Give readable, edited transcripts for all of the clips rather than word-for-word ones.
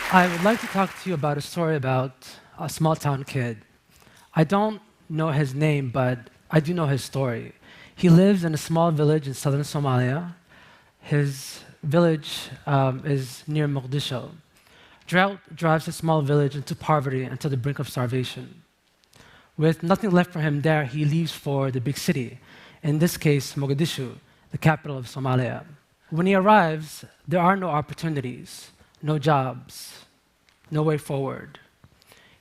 I would like to talk to you about a story about a small town kid. I don't know his name, but I do know his story. He lives in a small village in southern Somalia. His village is near Mogadishu. Drought drives his small village into poverty and to the brink of starvation. With nothing left for him there, he leaves for the big city, in this case, Mogadishu, the capital of Somalia. When he arrives, there are no opportunities, no jobs, no way forward.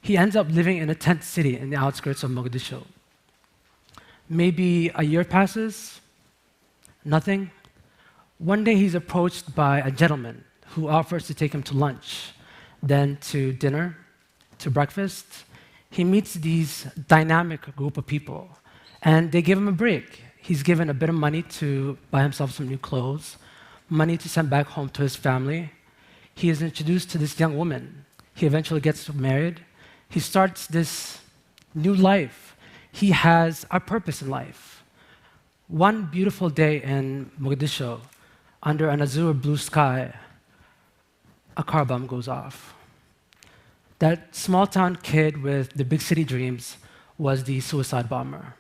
He ends up living in a tent city in the outskirts of Mogadishu. Maybe a year passes, nothing. One day he's approached by a gentleman who offers to take him to lunch, then to dinner, to breakfast. He meets these dynamic group of people, and they give him a break. He's given a bit of money to buy himself some new clothes, money to send back home to his family. He is introduced to this young woman. He eventually gets married. He starts this new life. He has a purpose in life. One beautiful day in Mogadishu, under an azure blue sky, a car bomb goes off. That small town kid with the big city dreams was the suicide bomber.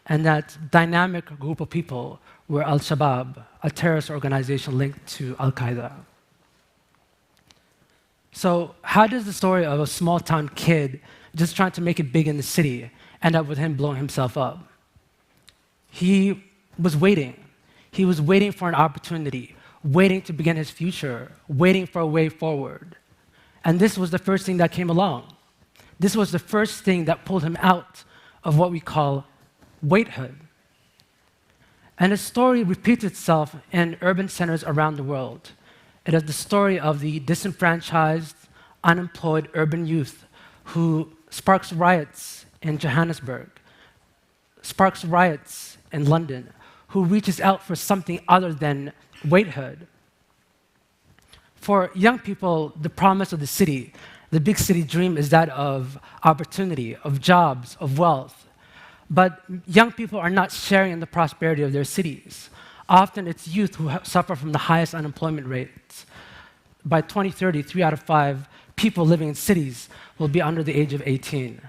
And that dynamic group of people were Al-Shabaab, a terrorist organization linked to Al-Qaeda. So how does the story of a small town kid just trying to make it big in the city end up with him blowing himself up? He was waiting. He was waiting for an opportunity, waiting to begin his future, waiting for a way forward. And this was the first thing that came along. This was the first thing that pulled him out of what we call waithood. And the story repeats itself in urban centers around the world. It is the story of the disenfranchised, unemployed urban youth who sparks riots in Johannesburg, sparks riots in London, who reaches out for something other than waithood. For young people, the promise of the city, the big city dream is that of opportunity, of jobs, of wealth. But young people are not sharing in the prosperity of their cities. Often it's youth who suffer from the highest unemployment rates. By 2030, 3 out of 5 people living in cities will be under the age of 18.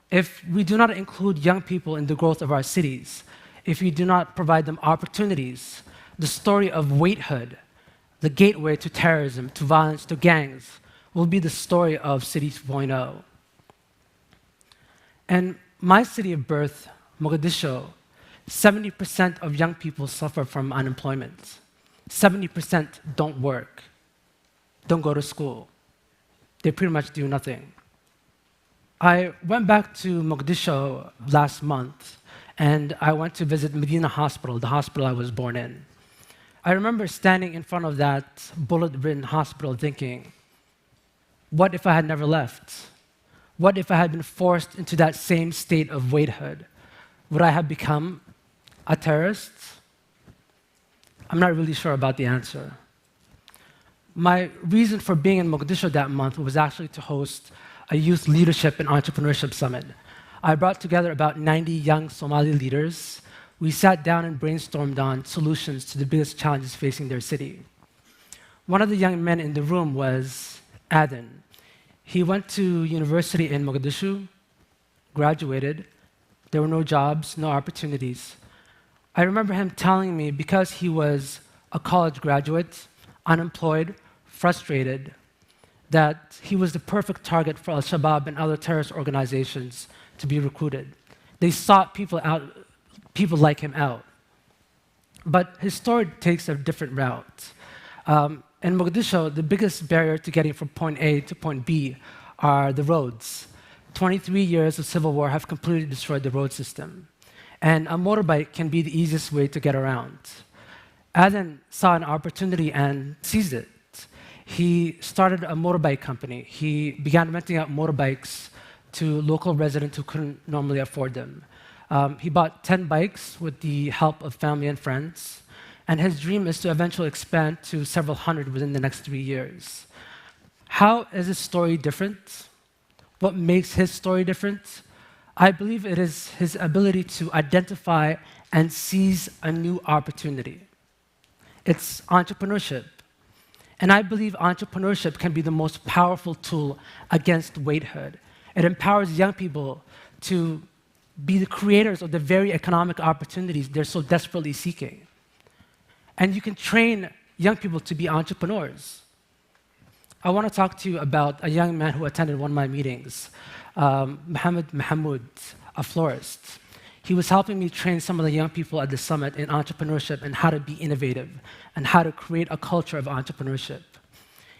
If we do not include young people in the growth of our cities, if we do not provide them opportunities, the story of waithood, the gateway to terrorism, to violence, to gangs, will be the story of City 2.0. In my city of birth, Mogadishu, 70% of young people suffer from unemployment. 70% don't work, don't go to school. They pretty much do nothing. I went back to Mogadishu last month, and I went to visit Medina Hospital, the hospital I was born in. I remember standing in front of that bullet-ridden hospital thinking, what if I had never left? What if I had been forced into that same state of waithood? Would I have become a terrorist? I'm not really sure about the answer. My reason for being in Mogadishu that month was actually to host a youth leadership and entrepreneurship summit. I brought together about 90 young Somali leaders. We sat down and brainstormed on solutions to the biggest challenges facing their city. One of the young men in the room was Aden. He went to university in Mogadishu, graduated. There were no jobs, no opportunities. I remember him telling me, because he was a college graduate, unemployed, frustrated, that he was the perfect target for Al-Shabaab and other terrorist organizations to be recruited. They sought people like him out. But his story takes a different route. In Mogadishu, the biggest barrier to getting from point A to point B are the roads. 23 years of civil war have completely destroyed the road system. And a motorbike can be the easiest way to get around. Aden saw an opportunity and seized it. He started a motorbike company. He began renting out motorbikes to local residents who couldn't normally afford them. He bought 10 bikes with the help of family and friends. And his dream is to eventually expand to several hundred within the next 3 years. How is his story different? What makes his story different? I believe it is his ability to identify and seize a new opportunity. It's entrepreneurship. And I believe entrepreneurship can be the most powerful tool against waithood. It empowers young people to be the creators of the very economic opportunities they're so desperately seeking. And you can train young people to be entrepreneurs. I want to talk to you about a young man who attended one of my meetings, Mahmoud, a florist. He was helping me train some of the young people at the summit in entrepreneurship and how to be innovative and how to create a culture of entrepreneurship.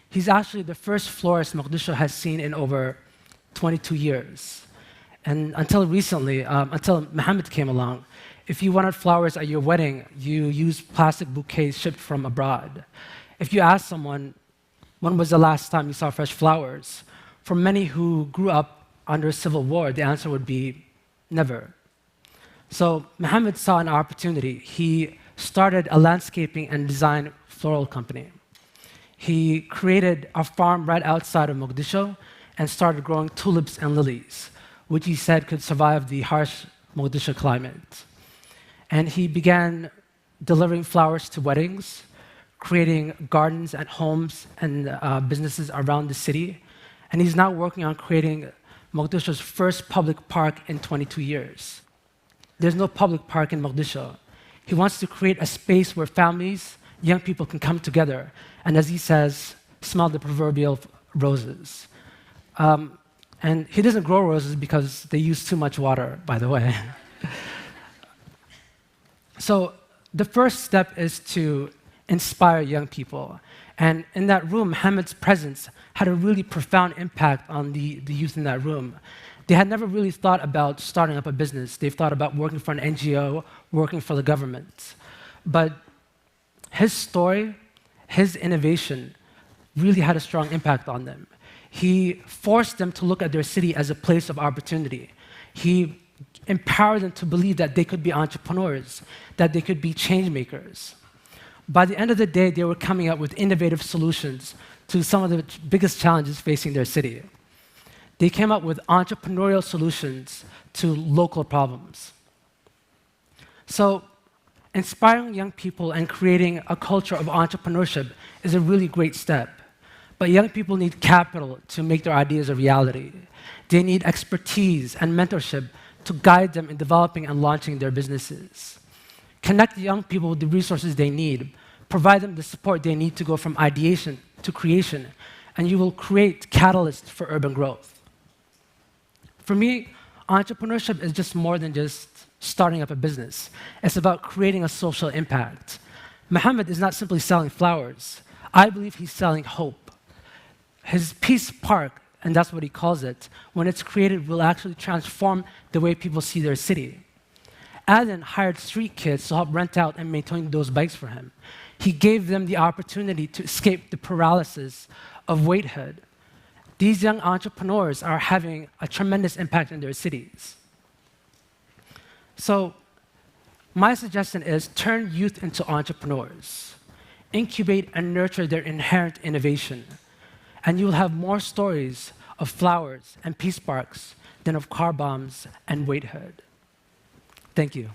He's actually the first florist Mogadishu has seen in over 22 years. And until recently, until Mohammed came along, if you wanted flowers at your wedding, you used plastic bouquets shipped from abroad. If you asked someone, when was the last time you saw fresh flowers? For many who grew up under a civil war, the answer would be never. So Mohammed saw an opportunity. He started a landscaping and design floral company. He created a farm right outside of Mogadishu and started growing tulips and lilies, which he said could survive the harsh Mogadishu climate. And he began delivering flowers to weddings, creating gardens at homes and businesses around the city. And he's now working on creating Mogadishu's first public park in 22 years. There's no public park in Mogadishu. He wants to create a space where families, young people can come together, and as he says, smell the proverbial roses. And he doesn't grow roses because they use too much water, by the way. So the first step is to inspire young people. And in that room, Mohammed's presence had a really profound impact on the youth in that room. They had never really thought about starting up a business. They've thought about working for an NGO, working for the government. But his story, his innovation, really had a strong impact on them. He forced them to look at their city as a place of opportunity. He empowered them to believe that they could be entrepreneurs, that they could be change makers. By the end of the day, they were coming up with innovative solutions to some of the biggest challenges facing their city. They came up with entrepreneurial solutions to local problems. So, inspiring young people and creating a culture of entrepreneurship is a really great step. But young people need capital to make their ideas a reality. They need expertise and mentorship to guide them in developing and launching their businesses. Connect young people with the resources they need, provide them the support they need to go from ideation to creation, and you will create catalysts for urban growth. For me, entrepreneurship is just more than just starting up a business. It's about creating a social impact. Mohammed is not simply selling flowers. I believe he's selling hope. His Peace Park, and that's what he calls it, when it's created, will actually transform the way people see their city. Alan hired street kids to help rent out and maintain those bikes for him. He gave them the opportunity to escape the paralysis of waithood. These young entrepreneurs are having a tremendous impact in their cities. So, my suggestion is turn youth into entrepreneurs. Incubate and nurture their inherent innovation. And you will have more stories of flowers and peace parks than of car bombs and waithood. Thank you.